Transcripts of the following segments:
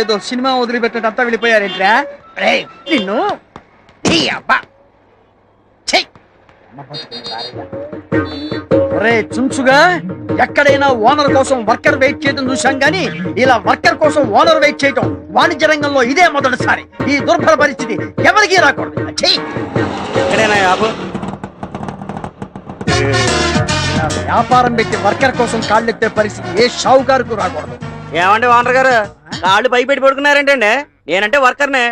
ఏదో సినిమా వదిలిపెట్టడంతా వెళ్ళిపోయారేంట్రా నిన్ను ఒరే చుంచుగా ఎక్కడైనా ఓనర్ కోసం వర్కర్ వెయిట్ చేయడం చూశాం గానీ ఇలా వర్కర్ కోసం ఓనర్ వెయిట్ చేయడం వాణిజ్య రంగంలో ఇదే మొదటిసారి. ఈ దుర్భర పరిస్థితి ఎవరికీ రాకూడదు. వ్యాపారం పెట్టి వర్కర్ కోసం కాళ్ళెత్తే పరిస్థితి ఏ షావుకారుకు రాకూడదు. ఏమండి ఓనర్ గారు కాళ్ళు పైపెట్టి పడుకున్నారేంటండి? నేనంటే వర్కర్నే,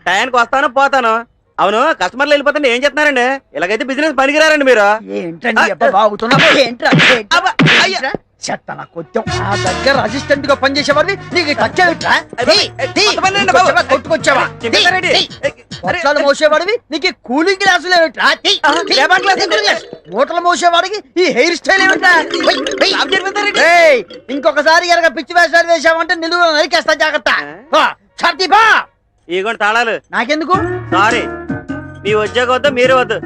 టైంకి వస్తాను పోతాను. అవును, కస్టమర్లు వెళ్ళిపోతుంటే ఏం చెప్తున్నారండి? ఇలాగైతే బిజినెస్ పనికిరారండి మీరు. చెత్తన కొంచెం ఆ దగ్గర అసిస్టెంట్ గా పనిచేసేవాడివి నీకు కొట్లాలు మోసేవాడివి నీకు కూలింగ్ గ్లాసులు ఏమిట్రా? మూటలు మోసేవాడికి ఈ హెయిర్ స్టైల్ ఏమిట్రా? ఇంకొకసారి ఎరగ పిచ్చి వేషాలు వేసావంటే నిలువ నరికేస్తా, జాగ్రత్త. ఇగోండి తాళాలు. నాకెందుకు? సారీ, మీ ఉద్యోగం వద్దు, మీరు వద్దు.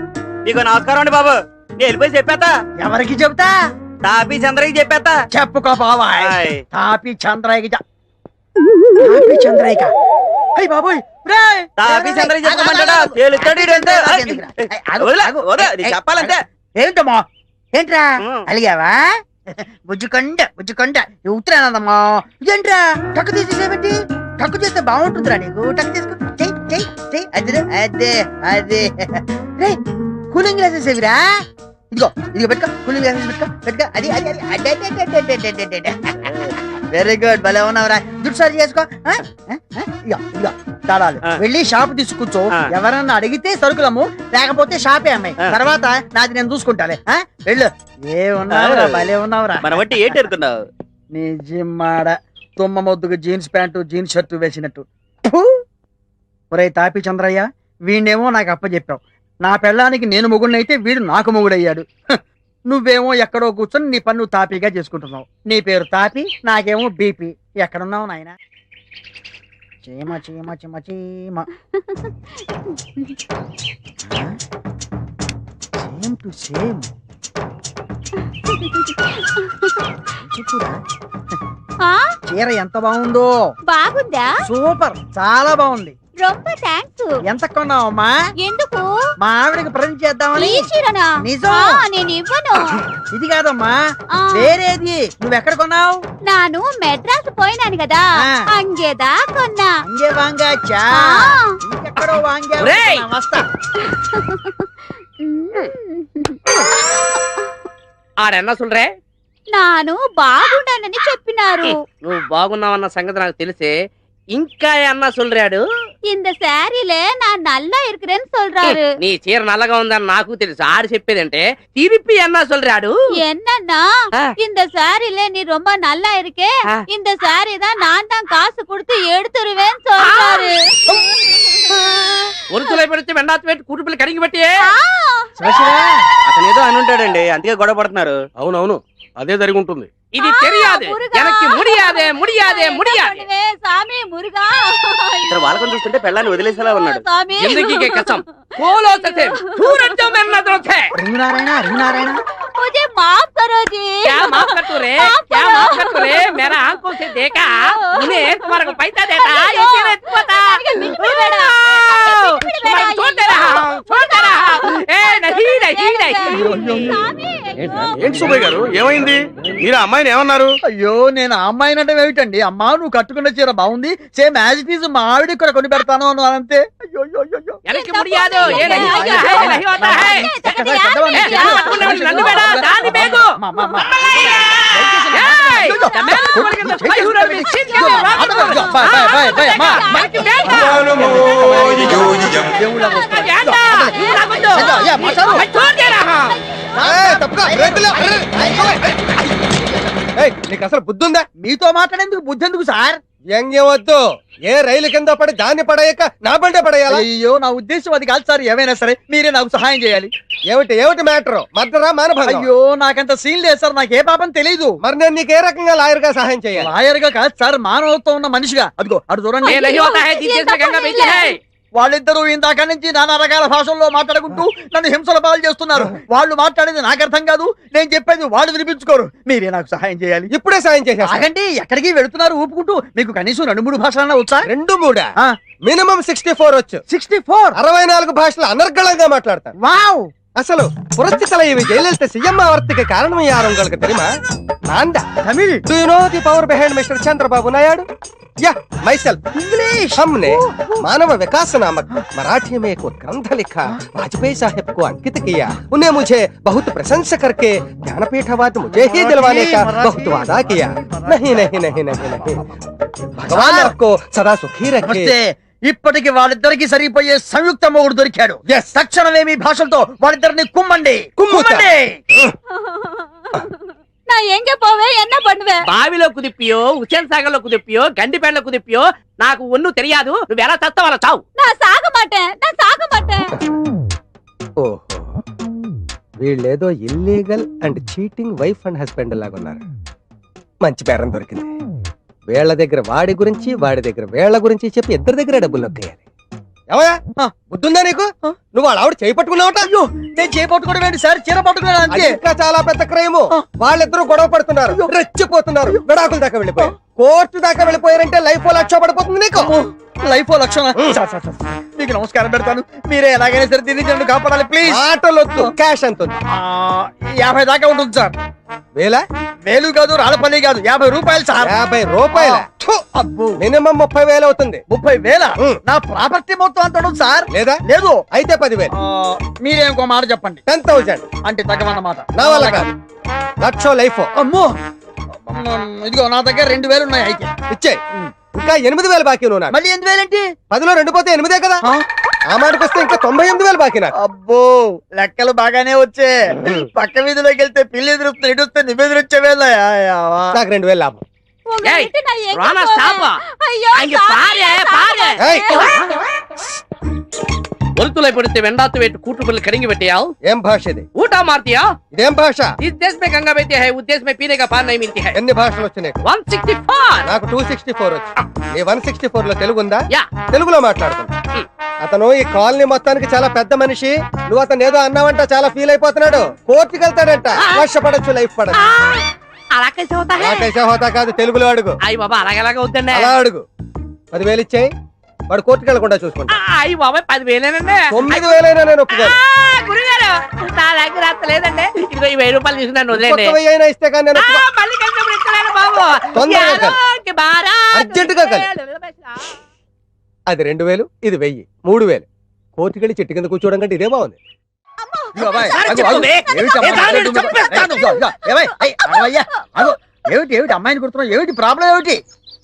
మీకు నమస్కారం అండి బాబు. నేను వెళ్ళిపోయి చెప్పేస్తా. ఎవరికి చెబుతా? తాపీ చంద్రయ్యకి చెప్పేస్తా. చెప్పుకో బాబా. తాపీ చంద్రయ్యకి చంద్రయ్య అయ్యి బాబోయ్, తాపీ చంద్రయ్య చెప్పమంటాడా? చెప్పాలంటే ఏంటమ్మా? ఏంట్రా అలిగావా? బుజ్జుకొండ ఉత్తరానమ్మా. ఏంట్రా టక్కు తీసేసేబట్టి? టక్కు చేస్తే బాగుంటుందిరా నీకు. టక్కు తీసుకో, చెయ్యి చెయ్యి చెయ్యి. అదే అదే అదే రే కూలింగ్ గ్లాసెస్ ఏవిరా? ఇదిగో ఇదిగో పెట్టుకో, కూలింగ్ గ్లాసెస్ పెట్టుకో. అది అది అది వెరీ గుడ్, భలే ఉన్నావురా. దుడ్డు సారి చేసుకో. ఇదిగో తాళాలు. వెళ్ళి షాప్ తీసుకూర్చో. ఎవరన్నా అడిగితే సరుకులమ్ము, లేకపోతే షాపే అమ్మాయి. తర్వాత నాది నేను చూసుకుంటాలే. వెళ్ళు. ఏ ఉన్నావురా, భలే ఉన్నావురా. మన బట్టి ఏంటి అనుకున్నావు? నిజమాడ తుమ్మ మొద్దుకు జీన్స్ ప్యాంటు జీన్స్ షర్టు వేసినట్టు. ఒరే తాపి చంద్రయ్య, వీణేమో నాకు అప్పచెప్పావు. నా పెళ్ళానికి నేను మొగుడినైతే వీడు నాకు మొగుడయ్యాడు. నువ్వేమో ఎక్కడో కూర్చొని నీ పన్ను తాపీగా చేసుకుంటున్నావు. నీ పేరు తాపి, నాకేమో బీపీ. ఎక్కడున్నావు నాయన? చీమ చీమ చీమ చీమ. Same to same. చీర ఎంత బాగుందో. బాగుందా? సూపర్, చాలా బాగుంది. ரொம்ப థాంక్స్. ఎంత కొన్నావమ్మా? ఎందుకు? మా ఆవిడకి ప్రజెంట్ చేద్దామని. ఈ చీరనా? నిజం. నేను ఇవ్వను. ఇది కాదమ్మా, వేరేది. నువ్వెక్కడ కొన్నావు? నాను మెడ్రాస్ పోయినాను కదా, అంగేదా కొన్నా. అంగే వాంగాచా? ఇంకెక్కడో వాంగా. వస్తా. ఆడన్నా సుండ్రే, నాను బాగుండానని చెప్పినారు. నువ్వు బాగున్నావన్న సంగతి నాకు తెలిసే. ఇంకా అన్నా சொல்றாడు, இந்த சாரில நான் நல்லா இருக்கிறேன்னு சொல்றாரு. నీ చీర నల్లగా ఉందని నాకు తెలుసు. ఆడు చెప్పేదంటే తిరిపి అన్నా சொல்றாడు. என்னன்னா இந்த சாரில நீ ரொம்ப நல்லா இருக்கே, இந்த சாரி தான் நான் தான் காசு கொடுத்து எடுத்துருவேன்னு சொல்றாரு. ఒరుతులై పెడితే వెండాత పెట్టి కూటుపిల్ల కడిగి పెట్టి అతను ఏదో అని ఉంటాడండి, అందుకే గొడవ పడుతున్నారు. అవునవును, అదే జరిగి ఉంటుంది. ఇది తెలియదు, எனக்கு முடியாதே முடியாதே முடியாதே. సామి మురుగా ఇతర వాళ్ళకం చూస్తుంటే పెళ్ళాన్ని వదిలేసేలా ఉన్నాడు. సామి ఎందుకీ కసం కోలో సతే సూరజ్ మే నజర్ थे రింగునారాయణ मुझे माफ करो जी. क्या माफ कर तू रे, क्या माफ कर तू रे? मेरा आंखों से देखा, उन्हें तुम्हारे को पैसा देता ये तेरे पता छोड़ दे रहा ए नहीं नहीं नहीं. ఏంటి సుబ్బయ్య గారు, ఏమైంది? మీరు అమ్మాయిని ఏమన్నారు? అయ్యో, నేను ఆ అమ్మాయిని అంటే ఏమిటండి? అమ్మా, నువ్వు కట్టుకున్న చీర బాగుంది, సేమ్ యాజ్ ఇట్ ఈజ్ మా ఆవిడ కూడా కొని పెడతాను అని అంతే. అయ్యో எனக்கு முடியாது, ये नहीं होता है, नहीं होता है. నన్ను బేడా దాని బేగు నీకు అసలు బుద్ధి ఉందా? మీతో మాట్లాడేందుకు బుద్ధి ఎందుకు సార్? వ్యంగ్యం వద్దు. ఏ రైలు కింద పడి దాన్ని పడేయక నా బండే పడేయాలి? అయ్యో, నా ఉద్దేశం అది కాదు సార్. ఏమైనా సరే మీరే నాకు సహాయం చేయాలి. ఏమిటి మ్యాటర్? మర్డరా మానభంగం? అయ్యో, నాకంత సీన్ లేదు సార్. నాకు ఏ పాపం తెలీదు. మరి నేను నీకు ఏ రకంగా లాయర్ గా సహాయం చేయాలి? లాయర్ గా కాదు సార్, మానవత్వం ఉన్న మనిషిగా. అదిగో అటు చూడండి. వాళ్ళిద్దరూ ఇందాక నుంచి నానా రకాల భాషల్లో మాట్లాడుకుంటూ నన్ను హింసల పాలు చేస్తున్నారు. వాళ్ళు మాట్లాడేది నాకు అర్థం కాదు, నేను చెప్పేది వాళ్ళు వినిపించుకోరు. మీరే నాకు సహాయం చేయాలి. ఇప్పుడే సాయం చేసేస్తా. ఆగండి, ఎక్కడికి వెళుతున్నారు ఊపుకుంటూ? మీకు కనీసం 2-3 భాషలన్నా వచ్చా? 2-3 మినిమం 64 వచ్చు. 64 64 భాషలు అనర్గళంగా మాట్లాడతారు. వావ్! అసలు పురస్తి தலைவி ஜெயலலிதா சிஎம் ஆவறதுக்கு காரணம் யார் உங்களுக்கு தெரியுமா? நான் தான். Tamil, Do you know the power behind Mr. Chandrababu Naidu? Yeah, myself. English. हमने मानव विकास नामक मराठी में एक ग्रंथ लिखा, वाजपेयी साहब को अंकित किया. उन्हें मुझे बहुत प्रशंसा करके ज्ञानपीठ अवार्ड मुझे ही दिलवाने का बहुत वादा किया. नहीं नहीं नहीं नहीं नहीं, भगवान आपको सदा सुखी रखे. వస్తే ఇప్పటికి వాళ్ళిద్దరికి సరిపోయే సంయుక్త మొగుడు దొరికాడు. Yes. తక్షణమే మీ భాషలతో వాళ్ళిద్దరిని కుమ్మండి. కుమ్ముతా. நான் எங்க போவேன், என்ன பண்ணுவேன்? బావిలో కుదిప్పియో, హుసేన్ సాగర్ లో కుదిప్పియో, గండిపేటలో కుదిప్పియో నాకు ఒన్ను తెలియదు. నువ్వు ఎలా చస్తావు అలా చావు. நான் சாக மாட்டேன், நான் சாக மாட்டேன். ఓహో, వీళ్ళేదో illegal and cheating wife and husband లాగా ఉన్నారు. మంచి పేరం దొరికింది. వీళ్ళ దగ్గర వాడి గురించి, వాడి దగ్గర వీళ్ళ గురించి చెప్పి ఇద్దరి దగ్గర డబ్బులు నొక్కేయాలి. ఏమయ్యా, బుద్ధుందా నీకు? నువ్వు వాళ్ళ ఆవిడ చేయి పట్టుకున్నావట. అయ్యో, నేను చేపట్టుకోవడం ఏంటి సార్, చీర పట్టుకున్నాను అది అంతే. ఇంకా చాలా పెద్ద క్రైమ్. వాళ్ళిద్దరూ గొడవ పడుతున్నారు, రెచ్చిపోతున్నారు, విడాకుల దాకా వెళ్ళిపోయారు, కోర్టు దాకా వెళ్ళిపోయారంటే లైఫ్ లక్ష పడిపోతుంది నీకు. లైఫ్ లక్షణ. మీకు నమస్కారం పెడతాను, మీరే ఎలాగైనా సరే దీన్ని నన్ను కాపాడాలి ప్లీజ్. ఆటలొద్దు, క్యాష్ ఎంత ఉంది? 50 దాకా ఉంటుంది సార్. వేల? వేలు కాదు, రాళ్ళపల్లి కాదు, 50 రూపాయలు సార్. 50 రూపాయల? అబ్బో, మినిమం 30,000 అవుతుంది. 30,000? నా ప్రాపర్టీ మొత్తం అంత ఉంటుంది సార్. లేదా? లేదు. అయితే 10,000. మీరే ఇంకో మాట చెప్పండి. 10,000 అంటే తగ్గమన్నమాట. నా వల్ల కాదు, లక్ష లైఫ్. అమ్మో, ఇదిగో నా దగ్గర 2,000 ఉన్నాయి. అయితే ఇచ్చే. ఇంకా 8,000 బాకీ నువ్వు నాకు. మళ్ళీ 8,000 ఏంటి? 10లో 2 పోతే 8 కదా. ఆ మాటకు వస్తే ఇంకా 98,000 బాకీ నాకు. అబ్బో, లెక్కలు బాగానే వచ్చే. పక్క వీధిలోకి వెళ్తే పిల్లి ఎదురుస్తుంది, ఇటు వస్తే నువ్వు ఎదురొచ్చేవేళ. నాకు 2,000 లాభం. உங்ககிட்ட நான் எங்க రానా போவேன்? స్టాప్. ஐயோ, அங்க சாமி, பாரு, பாரு. ఏయ్, ఒలుతులై పడితే వెండాతు వెట్టు కూటు పిల్లలు కడిగి పెట్టావు. ఏం భాష ఇది? ఊటా మార్తియా? ఇదేం భాష? इस देश में गंगा बहती है, उस देश में पीने का पानी नहीं मिलती है. ఎన్ని భాషలు వచ్చి నీకు? 164. నాకు 264 వచ్చు. నీ 164 లో తెలుగు ఉందా? యా. తెలుగులో మాట్లాడుతున్నా. అతను ఈ కాలనీ మొత్తానికి చాలా పెద్ద మనిషి. నువ్వు అతను ఏదో అన్నావంట, చాలా ఫీల్ అయిపోతున్నాడు. కోర్టుకి వెళ్తాడంట. లక్ష పడచ్చు, లైఫ్ పడదు. అలా కైసే హోతా హై? నాకైతే హోతా కాదు, తెలుగులో అడుగు. అయ్య బాబా, అలాగలాగా వద్దండి. అలా అడుగు. 10,000 ఇచ్చేయి, వాడు కోర్టుకి వెళ్లకుండా చూసుకుంటా. అయ్య బాబాయ్, 10,000 9,000 నేను ఒప్పుకోను. గురుగారు, నా దగ్గర అంత లేదండి. ఇదిగో ఈ 1,000 రూపాయలు తీసుకున్నాను, వదిలేండి. 1,000 ఇస్తే కానీ నేను ఒప్పుకోను. మళ్ళీ కలిసినప్పుడు ఇస్తున్నాను బాబు. తొందరగా కలు. యారోగ్య భారత్. అర్జెంటుగా కలు. అది 2,000, ఇది 1,000, 3,000. కోర్టుకి వెళ్ళి చెట్టు కింద కూర్చోవడం కంటే ఇదే బాగుంది. ఇదిగో అబ్బాయి, సార్, ఆగు, ఆగు. చెప్పవే. ఏమిటి అమ్మాయి? ఏ దాన్ని చంపేస్తాను. ఇదిగో, ఇదిగో. ఏమై? ఏయ్, ఆగవయ్యా, ఆగు. ఏమిటి అమ్మాయిని కుడుతున్నావు? ఏమిటి ప్రాబ్లం? ఏమిటి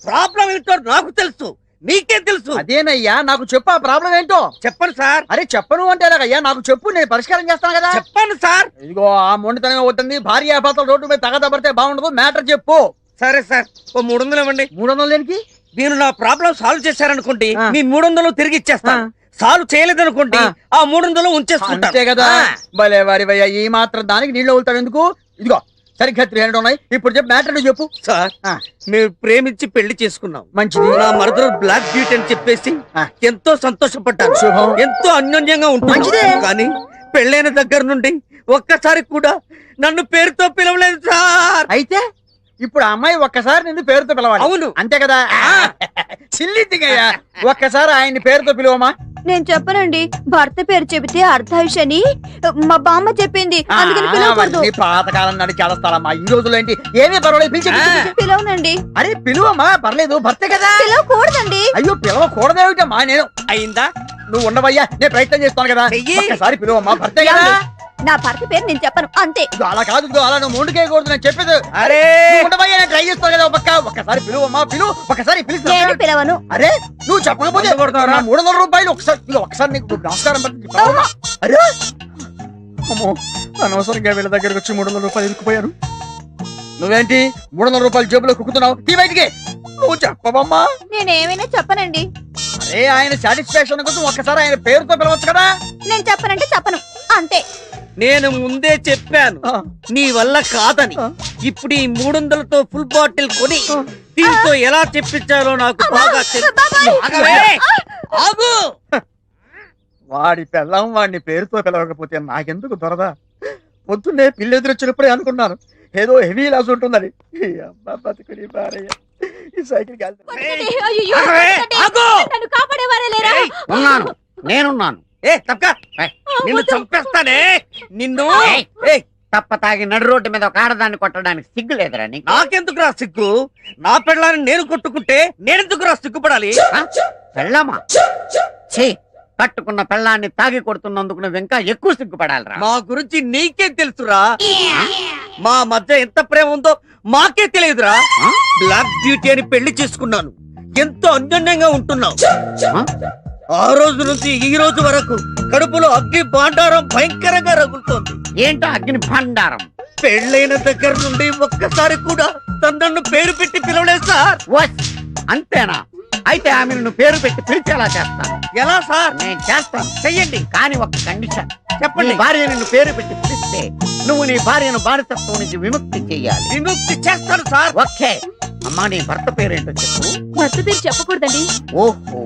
ప్రాబ్లం ఏంటో నాకు తెలుసు, నీకే తెలుసు. అదేనయ్యా, నాకు చెప్పు, ఆ ప్రాబ్లం ఏంటో చెప్పండి సార్. అరే చెప్పను అంటే ఎలాగయ్యా? నాకు చెప్పు, నేను పరిష్కారం చేస్తాను కదా. చెప్పండి సార్. ఇదిగో, ఆ మొండితనం అవుతుంది. భార్య భర్తలు రోడ్డు మీద తగదబడితే బాగుండదు. మ్యాటర్ చెప్పు. సరే సార్, ఓ 300 ఇవ్వండి. 300 దేనికి? మీరు నా ప్రాబ్లం సాల్వ్ చేశారనుకోండి, ఆ. మీ 300 తిరిగి ఇచ్చేస్తాను. సాల్వ్ చేయలేదనుకోండి, ఆ 300 ఉంచేసుకుంటాను. అంతే కదా. ఆ. భలే వారి భయ్యా, ఈ మాత్రం దానికి నీళ్ళు అవుతాడు ఎందుకు? ఇదిగో సరిగ్గా 300 ఉన్నాయి. ఇప్పుడు చెప్పు, మ్యాటర్ నువ్వు చెప్పు. సార్, ఆ. మేము ప్రేమించి పెళ్లి చేసుకున్నాం. మంచిది. నా మరదలు బ్లాక్ బ్యూటీ అని చెప్పేసి ఆ. ఎంతో సంతోషపడ్డాను. శుభం. ఎంతో అన్యోన్యంగా మంచిదే. ఉంటుంది. కానీ పెళ్ళైన దగ్గర నుండి ఒక్కసారి కూడా నన్ను పేరుతో పిలవలేదు సార్. అయితే ఇప్పుడు ఆ అమ్మాయి ఒక్కసారి నిన్ను పేరుతో పిలవాలి. అవును. అంతే కదా. చిల్లిద్దిగయ్యా, ఒక్కసారి ఆయన్ని పేరుతో పిలువమా. నేను చెప్పనండి, భర్త పేరు చెబితే అర్ధాయుషని మా బామ్మ చెప్పింది, అందుకని పిలవకూడదు. అవన్నీ పాతకాలం నాటి చేస్తారమ్మా. ఈ రోజులో ఏంటి, ఏమీ పర్వాలేదు, పిలిచి పిలవనండి. అరే పిలువమ్మా, పర్లేదు, భర్తే కదా. పిలవకూడదండి. అయ్యో, పిలవకూడదేమిటమ్మా? నేను అయిందా? నువ్వు ఉండవయ్యా, నేను ప్రయత్నం చేస్తాను కదా. చెయ్యి. ఒక్కసారి పిలువమ్మా, భర్తే కదా. నా భర్త పేరు నేను చెప్పను, అంతే. ఇదిగో అలా కాదు, ఇదిగో అలా నువ్వు ముందుకేయకూడదు, నేను చెప్పేది. అరే నువ్వు ఉండవయ్యా, నేను ట్రై చేస్తాను కదా. ఒక్కసారి పిలువమ్మా, ఒక్కసారి పిలుస్తా. నేను పిలవను. అరే నువ్వు చెప్పకపోతే మందు కొడతావరా? నా 300 రూపాయలు ఒకసారి నీకు నమస్కారం పెట్టి చెప్పవమ్మా. అరే అమ్మో, అనవసరంగా వీళ్ళ దగ్గరకు వచ్చి 300 రూపాయలు ఇరుక్కుపోయారు. నువ్వేంటి 300 రూపాయలు జేబులో కుక్కుతున్నావు? తీ బయటికి. నువ్వు చెప్పవమ్మా. నేనేమైనా చెప్పనండి. అరే ఆయన సాటిస్ఫాక్షన్ కోసం ఒక్కసారి ఆయన పేరుతో పిలవచ్చు కదా. నేను చెప్పనంటే చెప్పను, అంతే. నేను ముందే చెప్పాను ఆ. నీ వల్ల కాదని. ఇప్పుడు ఈ 300తో ఫుల్ బాటిల్ కొని దీంతో ఎలా చెప్పించాలో నాకు బాగా తెలుసు. బాబాయ్. ఆగవే. ఆగు. వాడి పెళ్ళం వాడిని పేరుతో పిలవకపోతే నాకెందుకు దొరదా? పొద్దున్నే పిల్లెదురొచ్చినప్పుడే అనుకున్నాను ఏదో హెవీ లాస్ ఉంటుందని. ఈ అబ్బా బతుకుని భారయ్య. ఈ సైకిల్కి వెళ్తా. అయ్యయ్యో, ఆగు! నన్ను కాపాడేవారే లేరా? ఉన్నాను, నేనున్నాను. ఏ తప్పక నిన్ను చంపేస్తానే నిన్ను. ఏయ్, తప్ప తాగి నడు రోడ్డు మీద ఒక ఆడదాన్ని కొట్టడానికి సిగ్గు లేదురా నీకు? నాకెందుకురా సిగ్గు? నా పెళ్ళాన్ని నేను కొట్టుకుంటే నేనెందుకురా సిగ్గుపడాలి? పెళ్ళమా? ఛీ, కట్టుకున్న పెళ్ళాన్ని తాగి కొడుతున్నందుకు నువ్వు ఇంకా ఎక్కువ సిగ్గుపడాలిరా. మా గురించి నీకేం తెలుసురా? మా మధ్య ఎంత ప్రేమ ఉందో మాకే తెలియదురా. బ్లాక్ బ్యూటీ అని పెళ్లి చేసుకున్నాను, ఎంతో అన్యోన్యంగా ఉంటున్నావు. ఆ రోజు నుంచి ఈ రోజు వరకు కడుపులో అగ్ని భాండారం భయంకరంగా రగులుతోంది. ఏంటో అగ్ని భండారం? పెళ్ళైన దగ్గర నుండి ఒక్కసారి కూడా తనను పేరు పెట్టి పిలవలేదు సార్. వస్, అంతేనా? అయితే ఆమె నువ్వు పేరు పెట్టి పిలిచేలా చేస్తాను. ఎలా సార్? నేను చేస్తాను, చెయ్యండి. కానీ ఒక కండిషన్. చెప్పండి. నీ భార్య నిన్ను పేరు పెట్టి పిలిస్తే నువ్వు నీ భార్యను బానిసత్వం నుంచి విముక్తి చెయ్యాలి. విముక్తి చేస్తాను సార్. ఓకే. అమ్మా, నీ భర్త పేరేంటో చెప్పు. భర్త పేరు చెప్పకూడదండి. ఓహో,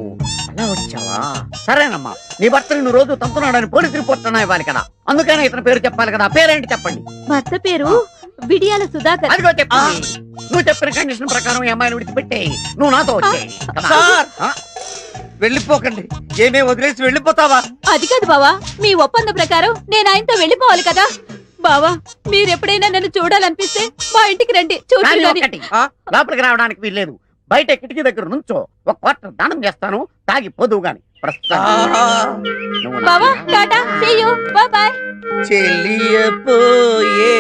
అలా వచ్చావా? సరేనమ్మా, నీ భర్త నిన్ను రోజు తంతున్నాడని పోలీస్ రిపోర్ట్ అన్నా ఇవ్వాలి కదా, అందుకనే ఇతని పేరు చెప్పాలి కదా. పేరేంటి చెప్పండి. భర్త పేరు విడియాల సుధాకర్. అదిగో చెప్పు. నువ్వు చెప్పిన కండిషన్ ప్రకారం ఈ అమ్మాయిని విడిచిపెట్టేయి, నువ్వు నాతో వచ్చేయి. సార్ వెళ్ళిపోకండి. ఏమే వదిలేసి వెళ్ళిపోతావా? అది కాదు బావా, మీ ఒప్పందం ప్రకారం నేను ఆయనతో వెళ్ళిపోవాలి కదా. బావా, మీరెప్పుడైనా నన్ను చూడాలనిపిస్తే మా ఇంటికి రండి, కానీ చూడండి. ఒక్కటి, లోపలికి రావడానికి వీల్లేదు. బయట కిటికీ దగ్గర నుంచో ఒక క్వార్టర్ దానం చేస్తాను, తాగి పోదువు గాని. బావా, tata, see you, bye bye. చెలియపోయే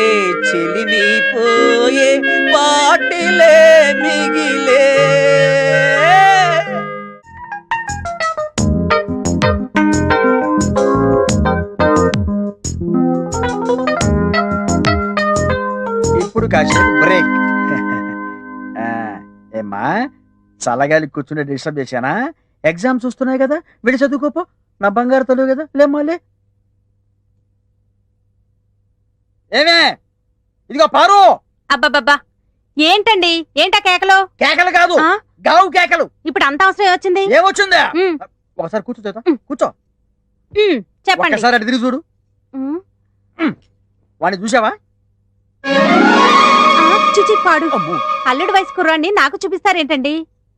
చెలిమి పోయే పాటిలే మిగిలే. ఇప్పుడు కాసేపు బ్రేక్. ఏమ్మా, చల్లగాలి కూర్చుని డిస్టర్బ్ చేశానా? ఎగ్జామ్స్ వస్తున్నాయి కదా, విడి చదువుకోపో. నా బంగారు తల్లి కదా, లేమ్మాలే. ఏమే, ఇదిగో పారు. అబ్బబ్బబ్బా, ఏంటండి? ఏంటా కేకలు? కేకలు కాదు, ఆ? గావు కేకలు. ఇప్పుడు అంత అవసరం వచ్చింది? ఏమొచ్చిందా? ఉమ్, ఒకసారి కూర్చో చేత, కూర్చో. చెప్పండి. ఒకసారి అటు తిరిగి చూడు. ఉమ్. వాడిని చూసావా? చిచి పాడు. అమ్మో. అల్లుడు వయసు కుర్రాన్ని నాకు చూపిస్తారేంటండి?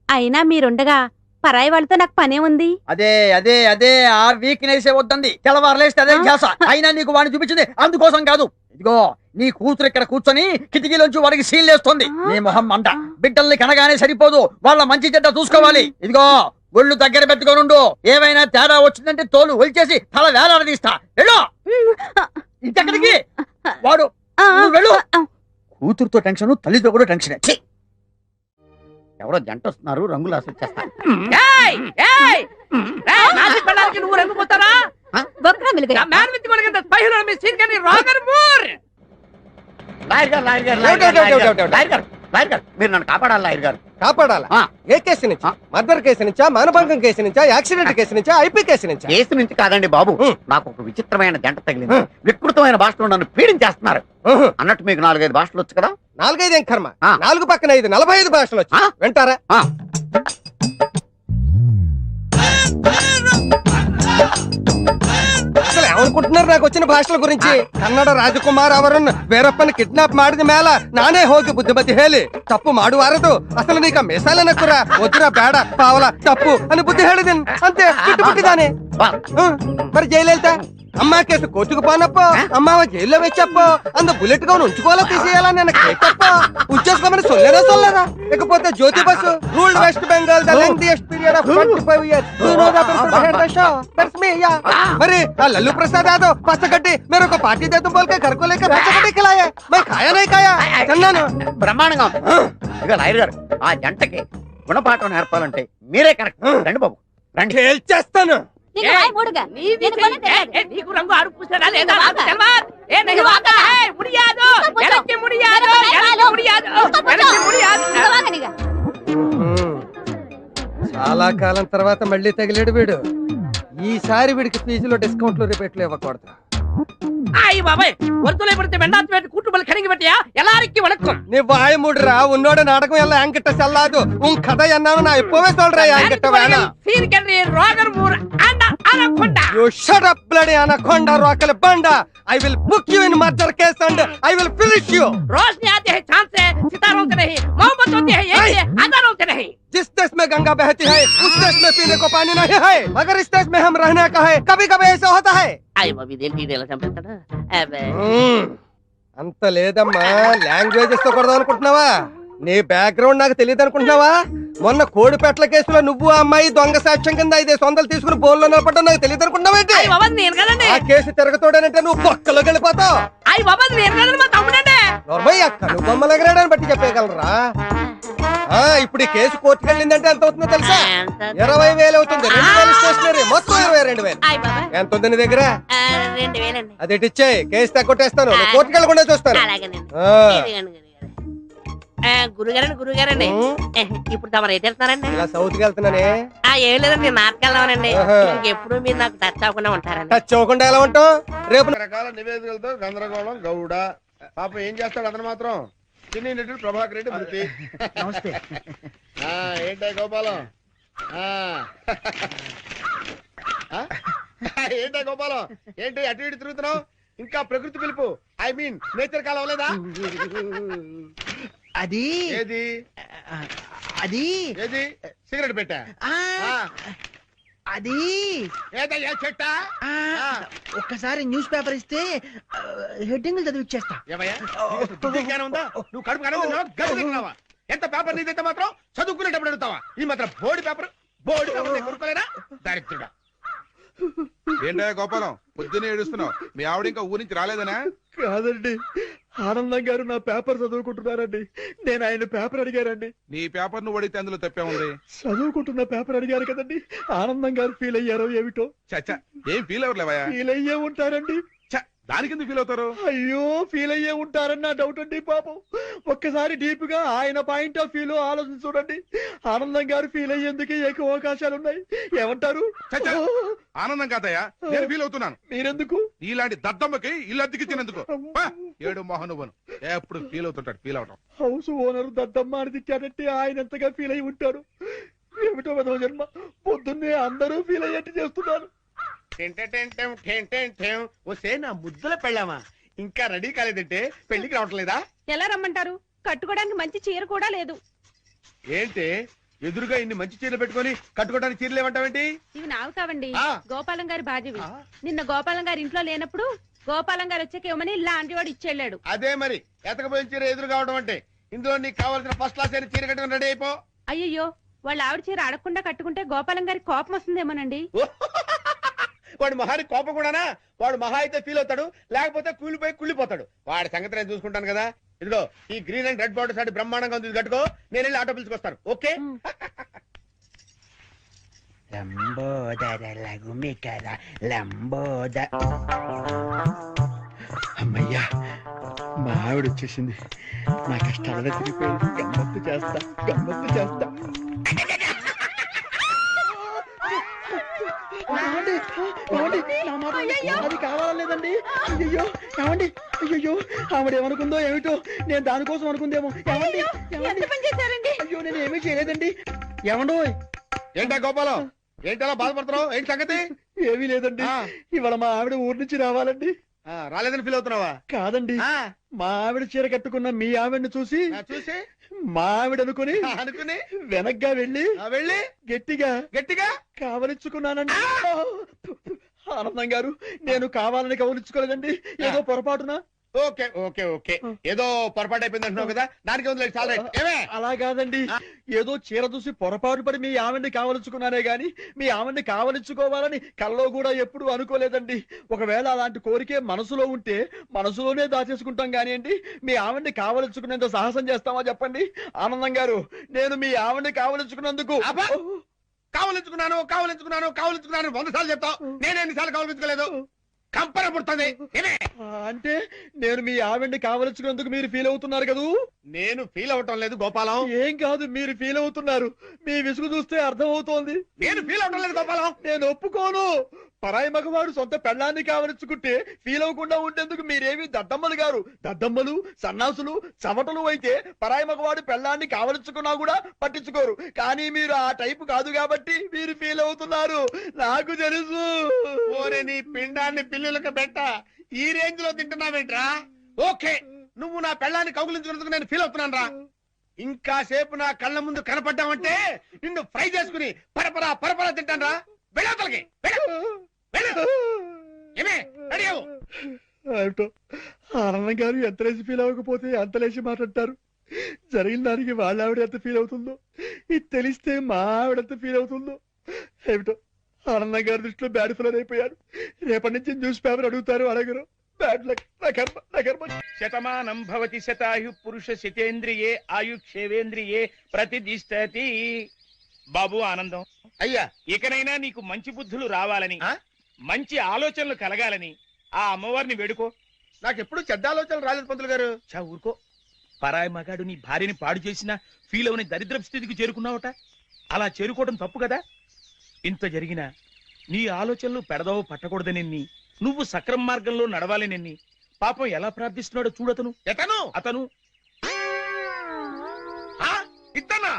అయినా మీరుండగా పరాయి వాళ్ళతో నాకు పనే ఉంది. అదే అదే అదే ఆ వీక్నెస్ వద్దంది. తెల్లవారులేస్తే అదే ధ్యాస. అయినా నీకు వాడిని చూపించింది అందుకోసం కాదు. ఇదిగో, నీ కూతురు ఇక్కడ కూర్చొని కిటికీలోంచి వాడికి సీల్లేస్తుంది. నీ మొహం మంట. బిడ్డల్ని కనగానే సరిపోదు, వాళ్ళ మంచి చెడ్డ చూసుకోవాలి. ఇదిగో, ఒళ్ళు దగ్గర పెట్టుకోనుండు. ఏమైనా తేడా వచ్చిందంటే తోలు ఒలిచేసి తల వేలాడదీస్తా. వెళ్ళు ఇంకెక్కడికి. వాడు నువ్వు వెళ్ళు. కూతురుతో టెన్షన్, తల్లితో కూడా టెన్షన్. ఎవరో జంట వస్తున్నారు, రంగులు ఆశించేస్తాను. నువ్వు రంగుపోతారా? మీరు నన్ను కాపాడాలి లాయర్ గారు. కాపాడాలా? ఏ కేసు నుంచి? మర్డర్ కేసు నుంచా, మానభంగం కేసు నుంచా, యాక్సిడెంట్ కేసు నుంచా, ఐపీ కేసు నుంచా? కేసు నుంచి కాదండి బాబు, నాకు ఒక విచిత్రమైన జంట తగిలింది. వికృతమైన భాషలో నన్ను పీడించేస్తున్నారు. అన్నట్టు మీకు 4-5 భాషలు వచ్చు కదా? 4-5 ఏం కర్మ, 4 పక్కన 5, 45 భాషలు వచ్చి వింటారా? అసలు ఏమనుకుంటున్నారు నాకు వచ్చిన భాషల గురించి? ಕನ್ನಡ ರಾಜಕುಮಾರ್ ಅವರನ್ನು ವೀರಪ್ಪನ ಕಿಡ್ನಾಪ್ ಮಾಡಿದ ಮೇಲ ನಾನೇ ಹೋಗಿ ಬುದ್ಧಿಮತಿ ಹೇಳಿ ತಪ್ಪು ಮಾಡುವಾರದು. ಅಸಲು ನೀಕ ಮೆಸಾಲನ ಕುರ ವಜ್ರ ಬೇಡ ಪಾವಲ ತಪ್ಪು అని బుద్ధి ಹೇಳಿದೆನು అంతే. ಬಿಟ್ಟುಬಿಟ್ಟಿದ್ದಾನೆ. మరి జయలలిత అమ్మ కేసు కోర్టుకు పోనప్పో, అమ్మావ జైల్లో వెచ్చప్పో, అందు బుల్లెట్ గా ఉంచుకోవాలా తీసేయాలని నాకు కేకప్ప ఉంచేసుకోమని సొల్లరా సొల్లరా. ఇకపోతే Jyoti Basu ruled West Bengal the longest period of 25 years. You know the person head the show, that's me. Yeah, మరి ఆ లల్లు ప్రసాద్ యాదవ్ పచ్చగడ్డి मेरे को पार्टी दे तुम बोल के घर को लेकर पచ్చగడ్డి खिलाया, मैं खाया नहीं खाया తిన్నాను. బ్రహ్మాండంగా. ఇక లాయర్ గారు, ఆ జంటకి గుణపాఠం నేర్పాలంటే మీరే కరెక్ట్. రండి బాబు, రండి. చేస్తాను. నీకు రాయి మూడుగా. నేను కొని తెలియదు. నీకు రంగు అరుపు పూసాడా లేదా? ఇంకా వాగా. ఏ నీకు వాగా? ఏ ముడియాదు, వెనక్కి ముడియాదు, వెనక్కి ముడియాదు, వెనక్కి ముడియాదు. ఇంకా వాగనిగా. చాలా కాలం తర్వాత మళ్ళీ తగిలేడు వీడు. ఈసారి వీడికి ఫీజులో డిస్కౌంట్లు రిపేట్లు ఇవ్వకూడదు. అయ్యి బాబాయ్, వరుసలో పడితే వెండాத்து పెట్టి కుటుంబాలు కడిగి పెట్టియా எல்லாருக்கும் வணக்கம். நீ வாய் மூடுறா, உன்னோட நாடகம் எல்லாம் என்கிட்ட செல்லாது. உன் கதை என்னன்னு நான் இப்பவே சொல்றேன். என்கிட்ட வேணாம். சீர்கென்றி Roger Moore and anaconda. You shut up, bloody anaconda, Rockle Banda. I will book you in murder case and I will finish you. रोशनी आती है चांद से, सितारों से नहीं, मोहब्बत होती है एक से, हजारों से नहीं. जिस देश में गंगा बहती है उस देश में पीने को पानी नहीं है, मगर इस देश में हम रहने का है. कभी कभी ऐसा होता है. అయ్య బాబు ఇదేంటి ఇలా చంపేస్తాడా? అబ్బే. అంత లేదమ్మా, లాంగ్వేజెస్ తో కొడదాం అనుకుంటున్నావా? నీ బ్యాక్గ్రౌండ్ నాకు తెలియదు అనుకుంటున్నావా? మొన్న కోడిపెట్ల కేసులో నువ్వు ఆ అమ్మాయి దొంగ సాక్ష్యం కింద 500 తీసుకుని బోన్లో నిలబడ్డం నాకు తెలియదు అనుకుంటున్నావేంటి? అయ్య బాబా నేను కదండి. ఆ కేసు తిరగతోడనంటే నువ్వు పక్కలోకి వెళ్ళిపోతావు. అయ్య బాబా నేను కదండి, మా తమ్ముడండి. నోర్మయ్య కను బొమ్మలు ఎగరాడని బట్టి చెప్పగలరా? ఇప్పుడు ఈ కేసు కోర్టుకు వెళ్ళిందంటే ఎంత అవుతుందో తెలుసా? 20,000 అవుతుంది. 2,000 స్టేషనరీ, మొత్తం 22,000. అయ్య బాబా ఎంత ఉంది నీ దగ్గర? 2,000 అండి. అది ఇచ్చేయి, కేసు తగ్గొట్టేస్తాను. కోర్టుకు వెళ్ళకుండా చూస్తాను. అలాగేనండి. ఆ. ఇదిగోండి, గురుగారండి ఇప్పుడు తమరు ఎటు వెళ్తున్నారండి? ఇలా సౌత్కి వెళ్తున్నానే. ఏం లేదండి, నాటకెళ్దామనండి. ఆహా. ఇంకెప్పుడు మీరు నాకు టచ్ అవ్వకుండా ఉంటారండి. టచ్ అవ్వకుండా ఎలా ఉంటావు? రేపు రకరకాల నివేదికలతో గందరగోళం గౌడ పాపం ఏం చేస్తాడు అతను మాత్రం చిన్ని నటుడు ప్రభాకర్ రెడ్డి మృతి. నమస్తే. ఏంటో గోపాలం ఏంటో గోపాలం ఏంటి అటు ఇటు తిరుగుతున్నావు? ఇంకా ప్రకృతి పిలుపు, ఐ మీన్ నేచర్ కాలం లేదా? అది ఏది అది ఏది సిగరెట్ పెట్టా? అది ఏదయ్యా చెట్టా? ఒక్కసారి న్యూస్ పేపర్ ఇస్తే హెడ్డింగ్ చదివి ఇచ్చేస్తా. ఏమయ్యా నీకు బుద్ధి జ్ఞానం ఉందా? నువ్వు కడుపు కనవా గడుపు తింటున్నావా? ఎంత పేపర్ నీదైతే మాత్రం చదువుకునేటప్పుడు అడుగుతావా? ఈ మాత్రం బోర్డు పేపర్ కొనుక్కోలేనా? దరిద్రుడా. ఏంటయ్యా గోపాలం పొద్దున్నే ఏడుస్తున్నావు? మీ ఆవిడ ఇంకా ఊరి నుంచి రాలేదనా? కాదండి, ఆనందం గారు నా పేపర్ చదువుకుంటున్నారండి. నేను ఆయన పేపర్ అడిగారండి. నీ పేపర్ నువ్వు అడిగితే అందులో తప్పే ఉంది. చదువుకుంటున్న పేపర్ అడిగారు కదండి, ఆనందం గారు ఫీల్ అయ్యారో ఏమిటో. చచ్చా, ఏం ఫీల్ అవ్వలేవయ్యా? ఫీల్ అయ్యే ఉంటారండి. దానికి ఎందుకు ఫీల్ అవుతారు? అయ్యో, ఫీల్ అయ్యే ఉంటారని నా డౌట్ అండి. పాపం ఒక్కసారి డీప్ గా ఆయన పాయింట్ ఆఫ్ వ్యూ లో ఆలోచన చూడండి. ఆనందం గారు ఫీల్ అయ్యేందుకే ఎక్కువ అవకాశాలు ఉన్నాయి. ఏమంటారు? చచ్చా, ఆనందం కాదయ్యా, నేను ఫీల్ అవుతున్నాను. మీరెందుకు? ఇలాంటి దద్దమ్మకి ఇల్లు అద్దెకిచ్చినందుకు. ఏడు మోహన్ నువ్వు ఎప్పుడు ఫీల్ అవుతుంటాడు. ఫీల్ అవటం హౌస్ ఓనర్ దద్దమ్మ అని దిక్కాడంటే ఆయన ఎంతగా ఫీల్ అయి ఉంటాడు. ఏమిటో విధవ జన్మ, పొద్దున్నే అందరూ ఫీల్ అయ్యేట్టు చేస్తున్నారు. వస్తే నా ముద్దుల పెళ్ళామా ఇంకా రెడీ కాలేదంటే పెళ్లికి రావట్లేదా? ఎలా రమ్మంటారు? కట్టుకోవడానికి మంచి చీర కూడా లేదు. ఏంటి ఎదురుగా ఇన్ని మంచి చీరలు పెట్టుకొని కట్టుకోవడానికి చీరలు ఏమంటావేంటి? ఇవి నావు కావండి, ఆ. గోపాలం గారి బాధ్యవి. నిన్న గోపాలం గారి ఇంట్లో లేనప్పుడు గోపాలం గారు వచ్చాక ఇవ్వమని లాంటి వాడు ఇచ్చెళ్ళాడు. అదే మరి ఎతకపోయిన చీర ఎదురు కావడం అంటే. ఇందులో నీకు కావాల్సిన ఫస్ట్ క్లాస్ అయిన చీర కట్టుకుని రెడీ అయిపో. అయ్యయ్యో, వాళ్ళ ఆవిడ చీర అడగకుండా కట్టుకుంటే గోపాలం గారి కోపం వస్తుందేమోనండి. వాడు మహాని కోపం కూడానా? వాడు మహా అయితే ఫీల్ అవుతాడు, లేకపోతే కూలిపోయి కుళ్ళిపోతాడు. వాడి సంగతి నేను చూసుకుంటాను కదా. ఇదిగో ఈ గ్రీన్ అండ్ రెడ్ బార్డర్ సాటి బ్రహ్మాండంగా ఉంది, ఇది కట్టుకో. నేను వెళ్ళి ఆటో పిలుచుకొస్తాను. ఓకే? అమ్మయ్యా, మా ఆవిడ వచ్చేసింది. నా కష్టాలలో తిరిగిపోయింది. గమ్మత్తు చేస్తా, గమ్మత్తు చేస్తా. అది కావాలేదండి. అయ్యో ఏమండి, అయ్యో ఆవిడ ఏమనుకుందో ఏమిటో, నేను దానికోసం అనుకుందేమో. ఏమండి, అయ్యో నేను ఏమీ చేయలేదండి. ఏమండో? ఏంటా గోపాలం, ఏంటి అలా బాధపడుతున్నావు? ఏంటి సంగతి? ఏమీ లేదండి, ఇవాళ మా ఆవిడ ఊరి నుంచి రావాలండి. రాలేదని ఫీల్ అవుతున్నావా? కాదండి, మా ఆవిడ చీర కట్టుకున్న మీ ఆవిడని చూసి చూసి మా ఆవిడ అనుకుని వెనక్గా వెళ్ళి గట్టిగా గట్టిగా కావలించుకున్నానండి. ఆనందం గారు, నేను కావాలని కవలించుకోలేదండి, ఏదో పొరపాటున. ఓకే ఓకే ఓకే, ఏదో పొరపాటు అయిపోయింది అంటున్నావు కదా, దానికి ఉంది చాలా. అలా కాదండి, ఏదో చీర చూసి పొరపాటు పడి మీ ఆవిడ్ని కావలించుకున్నానే గాని మీ ఆవిడ్ని కావలించుకోవాలని కల్లో కూడా ఎప్పుడు అనుకోలేదండి. ఒకవేళ అలాంటి కోరికే మనసులో ఉంటే మనసులోనే దాచేసుకుంటాం కానివ్వండి, మీ ఆవిడ్ని కావలించుకునేంత సాహసం చేస్తామా చెప్పండి? ఆనందం గారు, నేను మీ ఆవిడ్ని కావలించుకున్నందుకు కావలించుకున్నాను కావలించుకున్నాను కావలించుకున్నాను 100 సార్లు చెప్తావు, నేను ఎన్నిసార్లు కావలించుకోలేదు? కంపన పుడుతుంది. అంటే నేను మీ ఆవిడ్ని కావలించుకున్నందుకు మీరు ఫీల్ అవుతున్నారు కదూ? నేను ఫీల్ అవటం లేదు గోపాలం. ఏం కాదు, మీరు ఫీల్ అవుతున్నారు. మీ విసుగు చూస్తే అర్థం అవుతోంది. నేను ఫీల్ అవటం లేదు గోపాలం. నేను ఒప్పుకోను. పరాయి మగవాడు సొంత పెళ్ళాన్ని కావలించుకుంటే ఫీల్ అవ్వకుండా ఉండేందుకు మీరేమి దద్దమ్మలు గారు. దద్దమ్మలు, సన్నాసులు, చవటలు అయితే పరాయి మగవాడు పెళ్ళాన్ని కావలించుకున్నా కూడా పట్టించుకోరు. కానీ మీరు ఆ టైపు కాదు కాబట్టి మీరు ఫీల్ అవుతున్నారు, నాకు తెలుసు. ఓరే నీ పిండాన్ని పిల్లులకు పెట్ట ఈ రేంజ్ లో తింటున్నావేంట్రా? ఓకే, నువ్వు నా పెళ్ళాన్ని కౌగులించుకున్నందుకు నేను ఫీల్ అవుతున్నాను రా. ఇంకా సేపు నా కళ్ళ ముందు కనపడ్డావంటే నిన్ను ఫ్రై చేసుకుని పరపరా పరపరా తింటాను రా. వెళ్ళవతలకి ఏమిటో ఆనందం గారు ఎంత లేచి ఫీల్ అవ్వకపోతే అంత లేచి మాట్లాడతారు. జరిగిన దానికి వాళ్ళ ఆవిడ ఎంత ఫీల్ అవుతుందో, ఇది తెలిస్తే మా ఆవిడ ఎంత ఫీల్ అవుతుందో. ఏమిటో ఆనందం గారి దృష్టిలో బ్యాడ్ ఫిలర్ అయిపోయారు. రేపటి నుంచి న్యూస్ పేపర్ అడుగుతారు, అడగరు. Bad luck. నా కర్మ. శతమానం భవతి శతాయు పురుష శతేంద్రియే ఆయుక్షేవేంద్రియే ప్రతిదిష్టతి. బాబు ఆనందం, అయ్యా, ఇకనైనా నీకు మంచి బుద్ధులు రావాలని, మంచి ఆలోచనలు కలగాలని ఆ అమ్మవారిని వేడుకో. నాకెప్పుడు చెడ్డ ఆలోచనలు రాలేదు పంతులు గారు. చా ఊరుకో. పరాయి మగాడు నీ భార్యని పాడు చేసినా ఫీల్ అవని దరిద్ర స్థితికి చేరుకున్నావట. అలా చేరుకోవడం తప్పు కదా. ఇంత జరిగినా నీ ఆలోచనలు పెడదావు పట్టకూడదనెన్ని, నువ్వు సక్రమ మార్గంలో నడవాలనెన్ని పాపం ఎలా ప్రార్థిస్తున్నాడో చూడతను. అతను ఇద్దనా?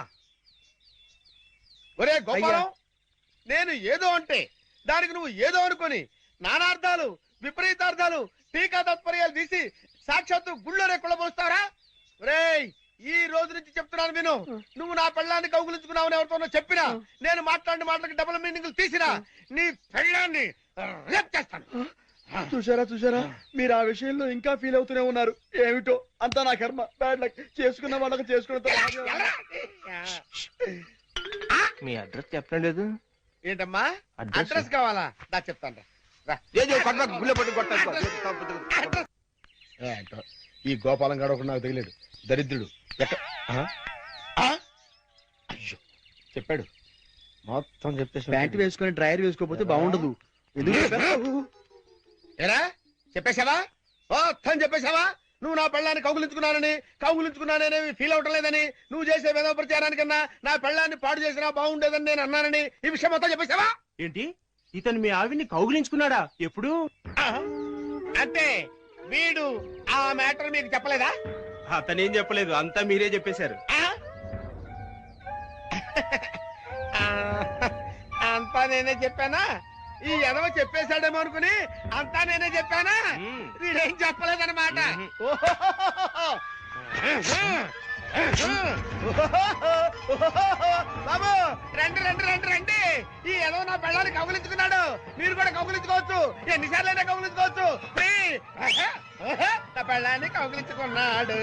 ఒరే గోపాలం, నేను ఏదో అంటే దానికి నువ్వు ఏదో అనుకొని నానార్థాలు, విపరీతార్థాలు, టీకా తత్పర్యాలు తీసి సాక్షాత్తు గుళ్ళోనే కుళ్ళబోస్తారా? ఒరేయ్, ఈ రోజు నుంచి చెప్తున్నాను విను. నువ్వు నా పెళ్ళాన్ని కౌగులించుకున్నావని ఎవరితోనో చెప్పినా, నేను మాట్లాడిన మాటలకి డబుల్ మీనింగ్లు తీసినా నీ పెళ్ళాన్ని రేప్ చేస్తాను. చూసారా, మీరు ఆ విషయంలో ఇంకా ఫీల్ అవుతూనే ఉన్నారు. ఏమిటో అంతా నా కర్మ. Bad luck. చేసుకున్న వాళ్ళకి చేసుకున్న. మీ అడ్రస్ చెప్పలేదు. ఏంటమ్మా అడ్రస్ కావాలా? దా చెప్తాను. ఈ గోపాలం గారు ఒకటి నాకు తగిలేడు, దరిద్రుడు. అయ్యో, చెప్పాడు మొత్తం చెప్పేసి. ప్యాంట్ వేసుకొని డ్రైయర్ వేసుకోకపోతే బాగుండదు. ఏరా చెప్పేశావా? మొత్తం చెప్పేశావా? నువ్వు నా పెళ్ళాన్ని కౌగులించుకున్నానని ఫీల్ అవటం లేదని, నువ్వు చేసే వేద ప్రచారానికన్నా నా పెళ్ళాన్ని పాడు చేసినా బాగుండేదని నేను అన్నానని ఈ విషయం మొత్తం చెప్పేశావా? ఏంటి, ఇతను మీ ఆవిడ్ని కౌగిలించుకున్నాడా? ఎప్పుడు? అంటే వీడు ఆ మ్యాటర్ మీకు చెప్పలేదా? అతనేం చెప్పలేదు, అంతా మీరే చెప్పేశారు. అంతా నేనే చెప్పానా? ఈ ఎదవ చెప్పేశాడేమో అనుకుని అంతా నేనే చెప్పానా? వీడేం చెప్పలేదన్నమాట. బాబు రండి రండి రండి రండి. ఈ ఎదవ నా పెళ్ళాన్ని కౌగులించుకున్నాడు. మీరు కూడా కౌగులించుకోవచ్చు, ఎన్నిసార్లైనా కౌగులించుకోవచ్చు. నా పెళ్ళాన్ని కౌగులించుకున్నాడు,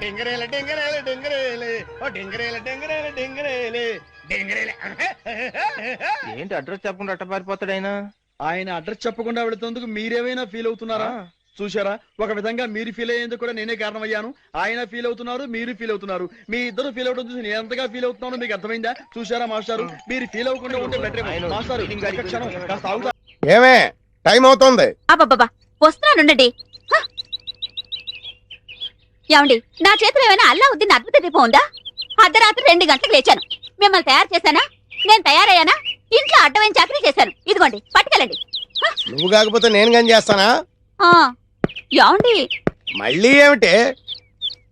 డింగరేల డింగరేల డింగరేలే, ఓ డింగరేల డింగరేల డింగరేలే డింగరేలే. ఏంటి అడ్రస్ చెప్పకుండా అట్ట పారిపోతాడు ఆయన? ఆయన అడ్రస్ చెప్పకుండా వెళుతున్నందుకు మీరేమైనా ఫీల్ అవుతున్నారా? చూసారా, ఒక విధంగా మీరు ఫీల్ అయ్యేందుకు కూడా నేనే కారణమయ్యాను. ఆయన ఫీల్ అవుతున్నారు, మీరు ఫీల్ అవుతున్నారు. మీ ఇద్దరు ఫీల్ అవడం చూసి నేను ఎంతగా ఫీల్ అవుతున్నానో మీకు అర్థమైందా? చూసారా మాస్టారు, మీరు ఫీల్ అవ్వకుండా ఉంటే బెటర్. మాస్టారు ఒక్క క్షణం కాస్త ఆగుతా. ఏమే టైం అవుతోంది. అబ్బబ్బబ్బా, వస్తున్నానుండండి. ఏమండి, నా చేతిలో ఏమైనా అల్లావుద్దీన్ అద్భుత దీపం ఉందా? అర్ధరాత్రి 2 గంటలకు లేచాను. మిమ్మల్ని తయారు చేశానా? నేను తయారయ్యానా? ఇంట్లో అడ్డమైన చాకరీ చేశాను. ఇదిగోండి, పట్టుకెళ్ళండి. నువ్వు కాకపోతే నేను కానీ చేస్తానా? ఏమండి, మళ్ళీ ఏమిటి?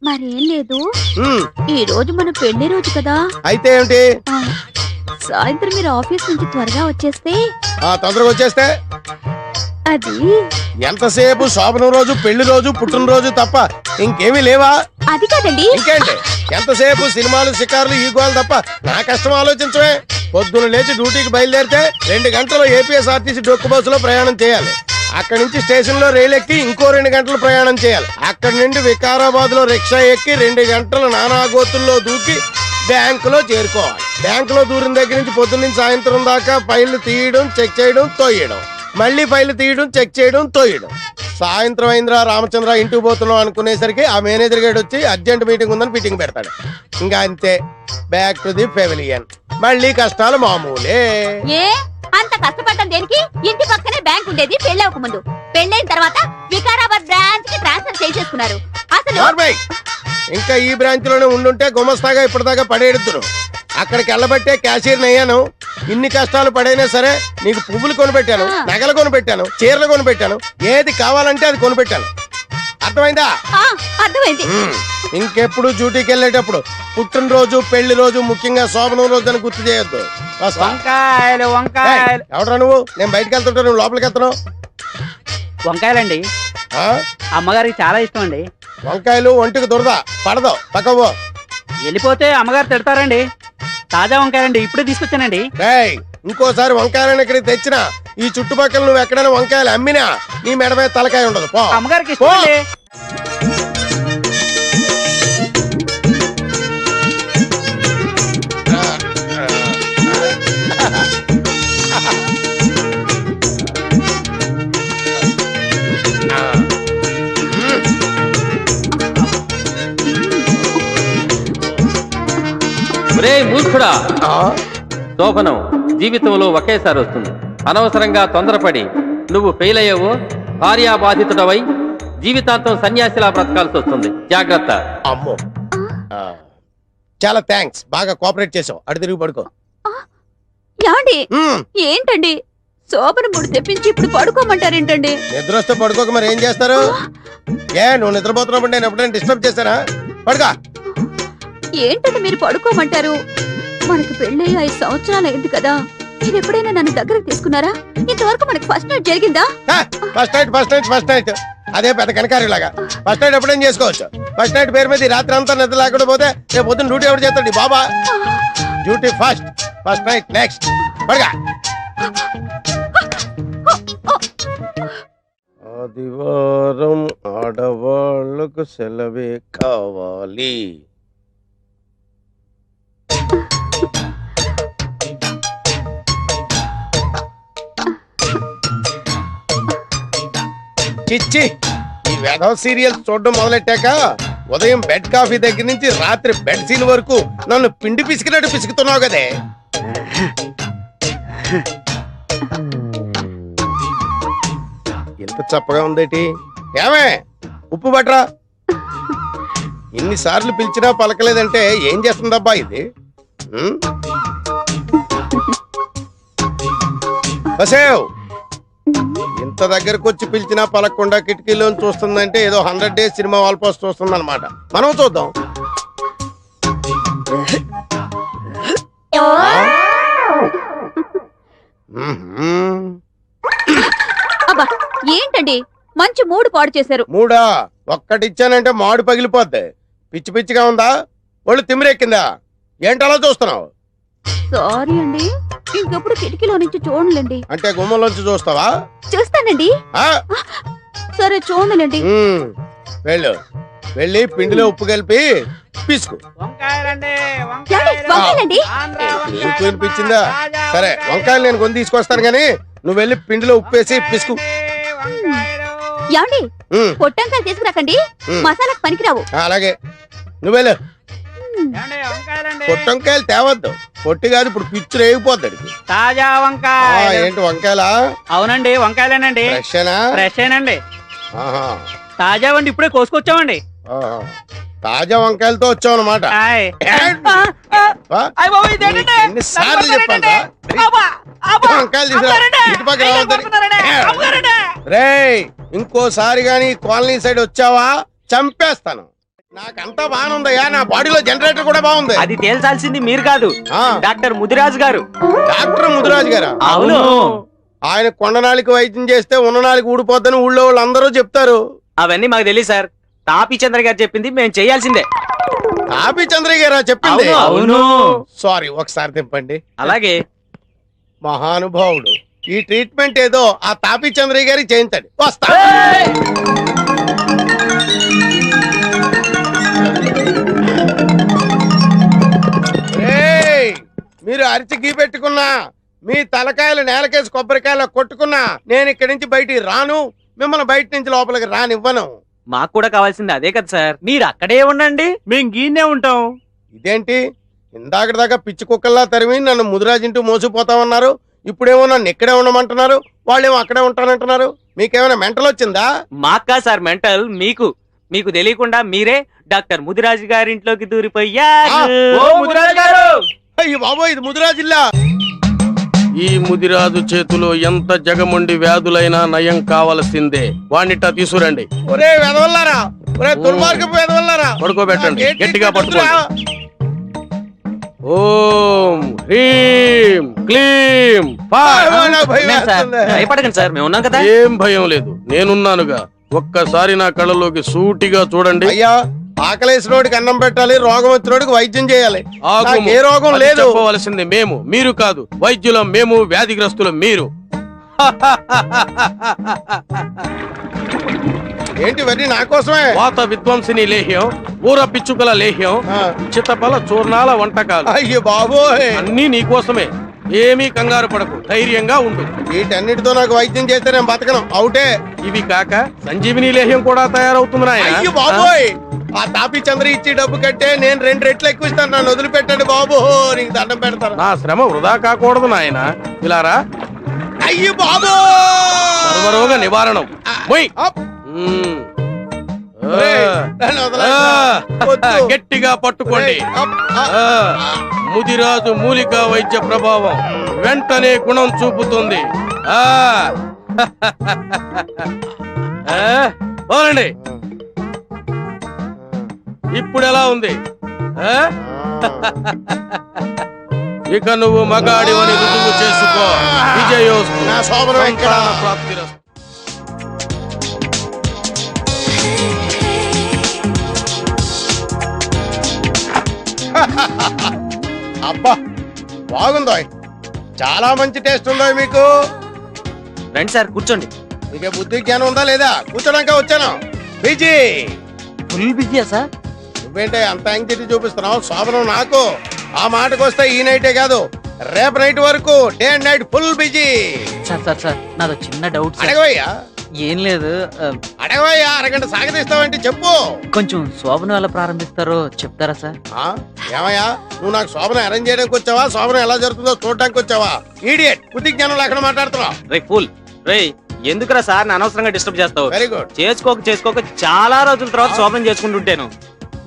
మరేం లేదు, ఈ రోజు మన పెళ్లి రోజు కదా. అయితే ఏమిటి? సాయంత్రం మీరు ఆఫీస్ నుంచి త్వరగా వచ్చేస్తే. తొందరగా వచ్చేస్తే అది ఎంతసేపు శోభనం రోజు, పెళ్లి రోజు, పుట్టినరోజు తప్ప ఇంకేమీ లేవా? అది కాదండి. ఇంకేంటి, ఎంతసేపు సినిమాలు, షికారులు, ఈ గోలు తప్ప నా కష్టం ఆలోచించవే. పొద్దున లేచి డ్యూటీకి బయలుదేరితే 2 గంటలు ఏపీఎస్ఆర్టీసీ డొక్కు బస్సులో ప్రయాణం చేయాలి. అక్కడి నుంచి స్టేషన్ లో రైలు ఎక్కి ఇంకో 2 గంటలు ప్రయాణం చేయాలి. అక్కడి నుండి వికారాబాద్ లో రిక్షా ఎక్కి 2 గంటలు నానాగోతుల్లో దూకి బ్యాంకులో చేరుకోవాలి. బ్యాంకులో దూరిన దగ్గర నుంచి పొద్దున్న నుంచి సాయంత్రం దాకా ఫైళ్లు తీయడం, చెక్ చేయడం, తోయడం, మళ్ళీ ఫైళ్లు తీయడం, చెక్ చేయడం, తోయడం. సాయంత్రం అయిందిరా రామచంద్ర ఇంటికి పోతున్నాం అనుకునేసరికి ఆ మేనేజర్ గేట్ వచ్చి అర్జెంట్ మీటింగ్ ఉందని మీటింగ్ పెడతాడు. ఇంకా అంతే, బ్యాక్ టు ది పెవిలియన్. మళ్ళీ కష్టాలు మామూలే. అంత కష్టపడటం దేనికి? ఇంటి పక్కనే బ్యాంక్ ఉండేది పెళ్ళవక ముందు. పెళ్ళైన తర్వాత వికారాబాద్ బ్రాంచ్ కి ట్రాన్స్ఫర్ చేసేసుకున్నారు. అసలు ఇంకా ఈ బ్రాంచ్ లోనే ఉండుంటే గుమస్తాగా ఇప్పటిదాకా పడేడుతురు. అక్కడికి వెళ్ళబట్టే క్యాషియర్ అయ్యాను. ఇన్ని కష్టాలు పడైనా సరే నీకు పువ్వులు కొనిపెట్టాను, నగలు కొనిపెట్టాను, చీరలు కొనిపెట్టాను, ఏది కావాలంటే అది కొనిపెట్టాను. అర్థమైందా? అర్థమైంది. ఇంకెప్పుడు డ్యూటీకి వెళ్ళేటప్పుడు పుట్టినరోజు, పెళ్లి రోజు, ముఖ్యంగా శోభనం రోజు అని గుర్తు చేయొద్దు. వంకాయలు ఎవడరా నువ్వు? నేను బయటకు వెళ్తుంటా, నువ్వు లోపలికి వెళ్తున్నావు. వంకాయలండి అమ్మగారికి చాలా ఇష్టం అండి. వంకాయలు ఒంటికి దురద పడదు, పక్కవో. వెళ్ళిపోతే అమ్మగారు తిడతారండి. తాజా వంకాయలండి, ఇప్పుడే తీసుకొచ్చానండి. ఇంకోసారి వంకాయలను ఇక్కడికి తెచ్చినా, ఈ చుట్టుపక్కల నువ్వు ఎక్కడైనా వంకాయలు అమ్మినా నీ మెడ మీద తలకాయ ఉండదు. పో. అమ్మగారికి ఇష్టం అండి. మూర్ఖుడా, శోభనం జీవితంలో ఒకేసారి వస్తుంది. అనవసరంగా తొందరపడి నువ్వు ఫెయిల్ అయ్యావో భార్యాబాధితుడవై జీవితాంతం సన్యాసిలా బ్రతకాల్సి వస్తుంది. జాగ్రత్త. అమ్మో, చాలా థ్యాంక్స్, బాగా కోఆపరేట్ చేసావు. అటు తిరిగి పడుకో. యాండి ఏంటండి శోభన ముడి తెప్పించి ఇప్పుడు పడుకోమంటారేంటండి? నిద్ర వస్తే పడుకోక మరి ఏం చేస్తారు? నువ్వు నిద్రపోతున్నప్పుడు నేను ఎప్పుడైనా డిస్టర్బ్ చేశానా? పడుకో. ఏంటంటే మీరు పడుకోమంటారు? మనకి పెళ్ళి 5 సంవత్సరాలు అయింది కదా, మీరు ఎప్పుడైనా నన్ను దగ్గరకు తీసుకున్నారా? ఇంతవరకు మనకి ఫస్ట్ నైట్ జరిగిందా? ఫస్ట్ నైట్ అదే పెద్ద కనకారిలాగా. ఫస్ట్ నైట్ ఎప్పుడైనా చేసుకోవచ్చు. ఫస్ట్ నైట్ పేరు మీద రాత్రి అంతా నిద్ర లేకుండా పోతే రేపు పొద్దున్న డ్యూటీ ఎవరు చేస్తాడు? బాబా డ్యూటీ ఫస్ట్ నైట్ నెక్స్ట్. పడగా. ఆదివారం ఆడవాళ్ళకు సెలవే కావాలి. చిచ్చి, ఈ వెధవ సీరియల్స్ చూడడం మొదలెట్టాక ఉదయం బెడ్ కాఫీ దగ్గర నుంచి రాత్రి బెడ్ సీన్ వరకు నన్ను పిండి పిసికినట్టు పిసుకుతున్నావు కదే. ఎంత చప్పగా ఉందేటి? ఏమే ఉప్పు బట్రా. ఇన్నిసార్లు పిలిచినా పలకలేదంటే ఏం చేస్తుందబ్బా ఇది? బసేవ్, ఇంత దగ్గరకు వచ్చి పిలిచినా పలకుండా కిటికీలో చూస్తుందంటే ఏదో 100 Days సినిమా వాల్ పోస్ట్ చూస్తుంది అనమాట. మనం చూద్దాం. అబ్బా ఏంటండి మంచి మూడు పాడు చేశారు. మూడా? ఒక్కటిచ్చానంటే మాడు పగిలిపోద్ది. పిచ్చి పిచ్చిగా ఉందా? ఒళ్ళు తిమ్మిరెక్కిందా? ఏంటలా చూస్తున్నావు? సారీ అండి, ఇంకెప్పుడు కిటికీలో నుంచి చూడలేండి. అంటే గుమ్మంలోంచి చూస్తావా? చూస్తానండి. సరే చూడలేండి. వెళ్ళి పిండిలో ఉప్పు కలిపి పిసుకు. పిచ్చిందా? సరే వంకాయలు నేను కొని తీసుకొస్తాను గానీ నువ్వు వెళ్ళి పిండిలో ఉప్పు వేసి పిసుకు. యాండి పొట్టంకాయలు తీసుకురాకండి, మసాలాకు పనికిరావు. అలాగే, నువ్వు పొట్టంకాయలు తేవద్దు. పొట్టి కాదు, ఇప్పుడు పిచ్చు రేగిపోద్ది. తాజా వంకాయ. ఏంటి వంకాయలా? అవునండి, వంకాయలేనండి. ఫ్రెషేనండి. తాజా వండి ఇప్పుడే కోసుకొచ్చామండి. తాజా వంకాయలతో వచ్చావు అనమాట. ఎన్నిసార్లు చెప్పాను వంకాయలు రేయ్, ఇంకోసారి గాని కాలనీ సైడ్ వచ్చావా చంపేస్తాను. నాకంతా బాగుందయ్యా, నా బాడీలో జనరేటర్ కూడా బాగుంది. అది తేల్చాల్సింది మీరు కాదు, డాక్టర్ ముదిరాజు గారు. డాక్టర్ ముదిరాజు గారా? అవును. ఆయన కొండనాలికి వైద్యం చేస్తే ఉన్ననాలికి ఊడిపోద్దని ఊళ్ళో వాళ్ళు అందరూ చెప్తారు. అవన్నీ మాకు తెలియదు సార్, తాపీ చంద్ర గారు చెప్పింది మేము చేయాల్సిందే. తాపీ చంద్ర గారా చెప్పింది? అవును. సారీ, ఒకసారి తిప్పండి. అలాగే. మహానుభావుడు, ఈ ట్రీట్మెంట్ ఏదో ఆ తాపీ చంద్ర గారి చేయించండి. వస్తా. మీరు అరిచి గీ పెట్టుకున్నా, మీ తలకాయలు నేలకేసి కొబ్బరికాయలు కొట్టుకున్నా నేను ఇక్కడి నుంచి బయటికి రాను, మిమ్మల్ని బయట నుంచి లోపలికి రానివ్వను. మాకు కూడా కావాల్సింది అదే కదా సార్, మీరు అక్కడే ఉండండి, మేము గీనే ఉంటాం. ఇదేంటి ఇందాక దాకా పిచ్చి కుక్కల్లా తరిమి నన్ను ముదిరాజింటూ మోసిపోతామన్నారు, ఇప్పుడేమో నన్ను ఇక్కడే ఉండమంటున్నారు, వాళ్ళేమో అక్కడే ఉంటానంటున్నారు. మీకేమైనా మెంటల్ వచ్చిందా? మాకా సార్ మెంటల్, మీకు తెలియకుండా మీరే డాక్టర్ ముదిరాజు గారింట్లోకి దూరిపోయారు. అయ్యో బాబోయ్, ఇది ముదిరాజిల్లా. ఈ ముదిరాజు చేతిలో ఎంత జగముండి వ్యాధులైనా నయం కావలసిందే. వాణ్ణిట తీసుకురండి. ఒరే వెదవల్లారా, ఒరే దుర్మార్గపు వెదవల్లారా, పడుకోబెట్టండి, ఏంటి గట్టిగా పట్టుకురా? ఓం హ్రీం క్లీం ఫట్. నాకు భయం వేస్తుంది. భయపడకండి సార్, మేము ఉన్నాం కదా. ఏం భయం లేదు, నేనున్నానుగా. ఒక్కసారి నా కళ్ళలోకి సూటిగా చూడండి. అయ్యా, ఆకలేసినోడికి అన్నం పెట్టాలి, రోగం వచ్చినోడికి వైద్యం చేయాలి. ఆగుము. నాకు ఏ రోగం అది లేదు. చెప్పవలసింది మేము, మీరు కాదు. వైద్యులం మేము, వ్యాధిగ్రస్తులు మీరు. ఏంటి ఇవన్నీ నా కోసమే? వాత విధ్వంసిని లేహ్యం, ఊర పిచ్చుకల లేహ్యం, చిత్తపల చూర్ణాల వంటకాలు అయ్యో బాబోయ్, అన్నీ నీకోసమే. ఏమీ కంగారు పడకు, ధైర్యంగా ఉండు. వీటన్నిటితో నాకు వైద్యం చేస్తే నేను బతకను, అవుటే. ఇవి కాక సంజీవిని లేహ్యం కూడా తయారవుతుంది నాయనా. అయ్యో బాబోయ్, ఆ తాపి చంద్ర ఇచ్చి డబ్బు కట్టే నేను 2 రెట్లు ఎక్కువ ఇస్తాను. నన్ను వదిలిపెట్టండి బాబు, నీకు దండం పెడతాను. నా శ్రమ వృధా కాకూడదు నాయన. ఇలారా. అయ్యో బాబు, సర్వరోగ నివారణం. మొయ్. గట్టిగా పట్టుకోండి. ముదిరాజు మూలికా వైద్య ప్రభావం వెంటనే గుణం చూపుతుంది. పోనండి. ఇప్పుడు ఎలా ఉంది? ఇక నువ్వు మగాడివని రుజువు చేసుకో. విజయోస్తు. ప్రాప్తిరస్తు. అబ్బా బాగుందో, చాలా మంచి టేస్ట్ ఉందో మీకు. రండి సార్, కూర్చోండి. మీకు బుద్ధి జ్ఞానం ఉందా లేదా? కూర్చోడానికే వచ్చాను. బిజీ, ఫుల్ బిజీయా సార్? నువ్వేంటే అంత యాంగ్జైటీ చూపిస్తున్నావు? శోభనం నాకు. ఆ మాటకు వస్తే ఈ నైటే కాదు, రేపు నైట్ వరకు day and night full busy. Sir sir sir, నాదో చిన్న డౌట్. అడగవయ్యా. ఏం లేదు, అడగవయ్యా. అరగంట సాగదీస్తావంటే చెప్పు. కొంచెం శోభనం ఎలా ప్రారంభిస్తారో చెప్తారా సార్? ఏమయ్యా, నువ్వు నాకు శోభనం అరేంజ్ చేయడానికి వచ్చావా, శోభనం ఎలా జరుగుతుందో చూడడానికి వచ్చావా? ఈడియట్, బుద్ధి జ్ఞానం లేకుండా మాట్లాడుతున్నావు. రే ఫుల్ రే, ఎందుకురా సార్ అనవసరంగా డిస్టర్బ్ చేస్తావు? Very good. చేసుకోక చాలా రోజుల తర్వాత శోభనం చేసుకుంటుంటాను.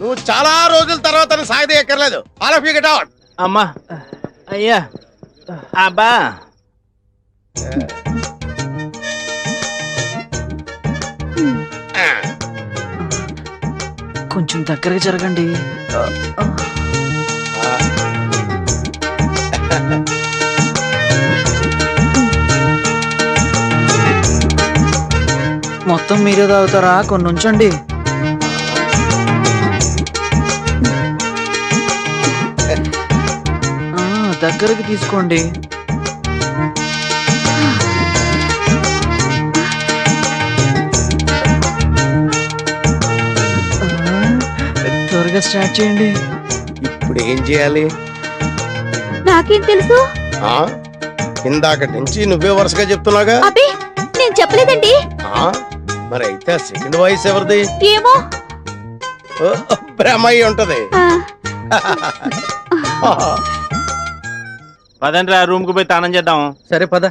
నువ్వు చాలా రోజుల తర్వాత సాగదీయక్కర్లేదు. All of you get out. అమ్మా, అయ్యా, అబ్బా. కొంచెం దగ్గరగా జరగండి. మొత్తం మీరే తాగుతారా? కొన్ని ఉంచండి. దగ్గరకి తీసుకోండి. త్వరగా స్టార్ట్ చేయండి. ఇప్పుడు ఏం చేయాలి? నాకేం తెలుసు? ఇందాక నుంచి నువ్వే వరుసగా చెప్తున్నాగా. అబ్బే, నేను చెప్పలేదండి. మరి అయితే సెకండ్ వాయిస్ ఎవరిది? ఏమో, బ్రహ్మయ్య ఉంటది. పదండి, రూమ్ కు పోయి తానం చేద్దాం. సరే పద.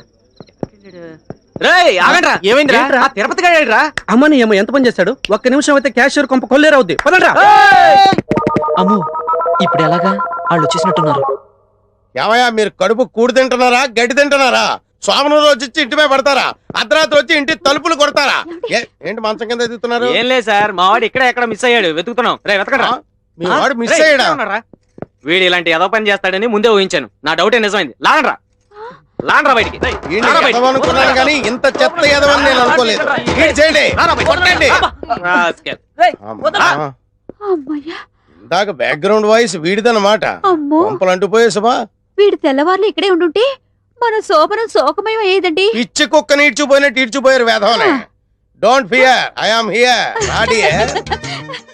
ఏమైందిరా? తిరుపతి గారా? అమ్మని ఏమో ఎంత పని చేశాడు? ఒక్క నిమిషం అయితే క్యాషియర్ కొంప కొల్లేరవుద్ది. పదండ్రా. అమ్మో, ఇప్పుడు ఎలాగా? వాళ్ళు వచ్చేసినట్టున్నారు. ఏమయ్యా, మీరు కడుపు కూడి తింటున్నారా, గడ్డి తింటున్నారా? శోభనం రోజు వచ్చి ఇంటి మీద పడతారా? అర్ధరాత్రి వచ్చి ఇంటి తలుపులు కొడతారా? ఏంటి మంచం కింద ఎదుగుతున్నారు? ఏం లేదు సార్, మా వాడు ఎక్కడ మిస్ అయ్యాడు, వెతుకుతున్నాం. వెతకరా. మీ వాడు మిస్ అయ్యాడా? వీడు ఇలాంటి ఏదో పని చేస్తాడని ముందే ఊహించాను. నా డౌటే నిజమైంది. లాండ్రా బయటికి. అనుకున్నాను కానీ ఇంత చెత్త ఎదవని నేను అనుకోలేదు. ఇందాక బ్యాక్గ్రౌండ్ వాయిస్ వీడిదన్నమాట. పంపలు అంటుపోయేసమా? వీడు తెల్లవారులు ఇక్కడే ఉండుంటే మన శోభనం శోకమయం అయ్యేదండి. పిచ్చి కుక్కని ఈడ్చిపోయినట్టు ఈడ్చిపోయారు వేధవనే. Don't fear, I am here.